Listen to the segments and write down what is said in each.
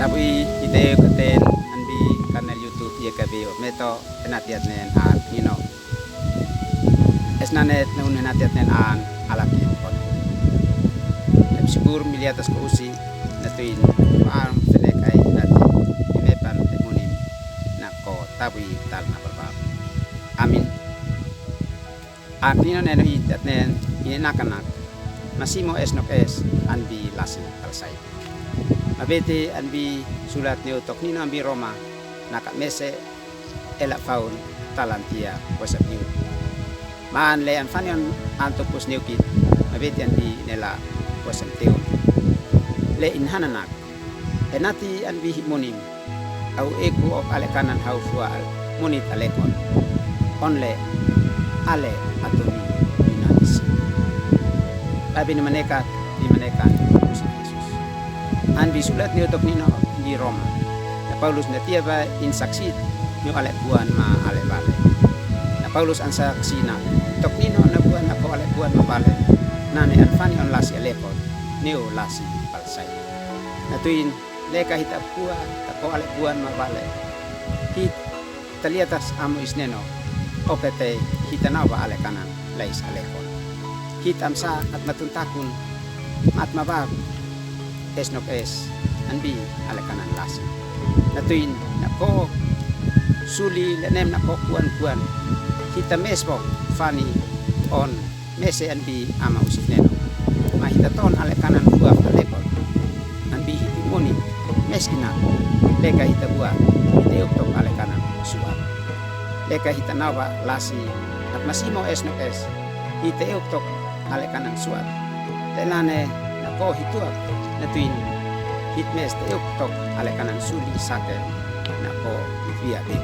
Tapi ite katen anbi kanal YouTube YKB meto enatiat nen an esnanet nun enatiat nen an alaki kon. Sigur miliatas ko usi natuin ang felek ay nati imepan munim nako tapi tal na berbab. Amin. Nino neno itat nen inakanak masimo esnok es anbi lasi talsai. Mabete anbi sulat ni utok nino anbi Roma naka mese elak faun talantia wasap niu. Maan le anfanion antopus niukit mabete anbi nela wasap teo. Le inhananak enati anbi himonim au eku of alekanan hau fual munit alekon onle ale atumi inanis. Labi ni manekat Anbi sulat ni utok nino di Roma. Na Paulus na tiaba in saksit ni alek buan ma ale bale. Na Paulus an saksi na tok nino na buan na ko alek buan ma bale. Na ni alfani on lasi alepon ni o lasi palsai. Na tuin leka hitap kuah ta ko alek buan ma bale. Hit taliatas amo isneno opete hitanawa ale kanan lais alekon. Hit amsa at matuntakun mat mabab esnok es anbi alekanan lasi natuin nako suli lenem nako kuan kita mesbo fani on mese anbi ama usifneno mahita ton alekanan buah alekon anbi hitimoni meskina leka hita buah ite uktok alekanan suap leka hita nawa lasi at masimo esnok es ite uktok alekanan suap telane nako hituak natuin hitmes te uktok alekanan suli sake nako ivia bin.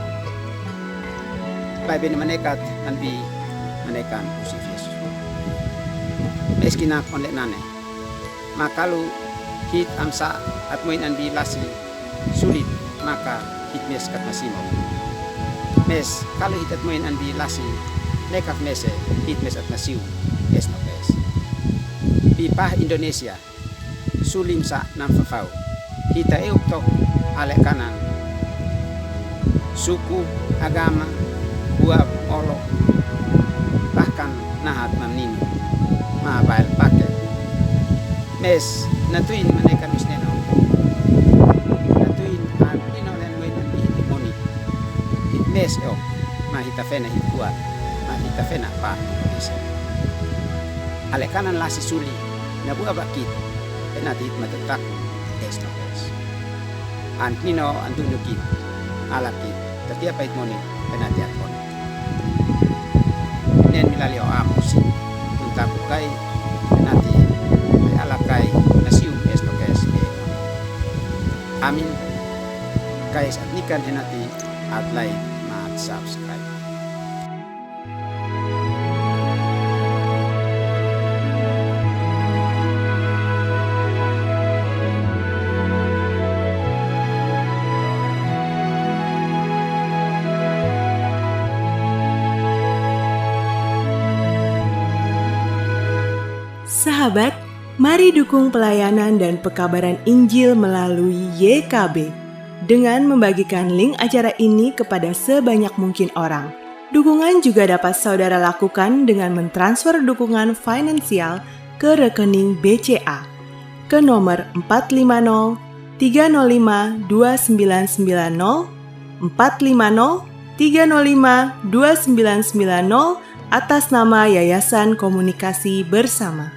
Pai bin manekat anbi manekan usif Yesus. Meskina onle nane. Makalu hit amsa at moin anbi lasi sulit maka hitmes kat masimo. Mes kalau hit at moin anbi lasi lekak mese hitmes at masiu esnokes. Pipah Indonesia sulim sa nam fafau kita euktok alek kanan suku agama buah olok bahkan nahat mamnini mabail pakai mes natuin menekan usneno natuin nino len moin anbi hitimoni hit mes yok mahita fena hit kuat mahita fena pa Indonesia alek kanan lasi suli nabuah bakit enatit matetak esnokes. Nino antunukit alakit setiap pait moni penatiat kon. Nen milalio amusi tuntak kai penati alakai nasiu esnokes. Amin. Kai satnikan henati at like mat subscribe. Sahabat, mari dukung pelayanan dan pekabaran Injil melalui YKB dengan membagikan link acara ini kepada sebanyak mungkin orang. Dukungan juga dapat saudara lakukan dengan mentransfer dukungan finansial ke rekening BCA ke nomor 450 305 2990 450 305 2990 atas nama Yayasan Komunikasi Bersama.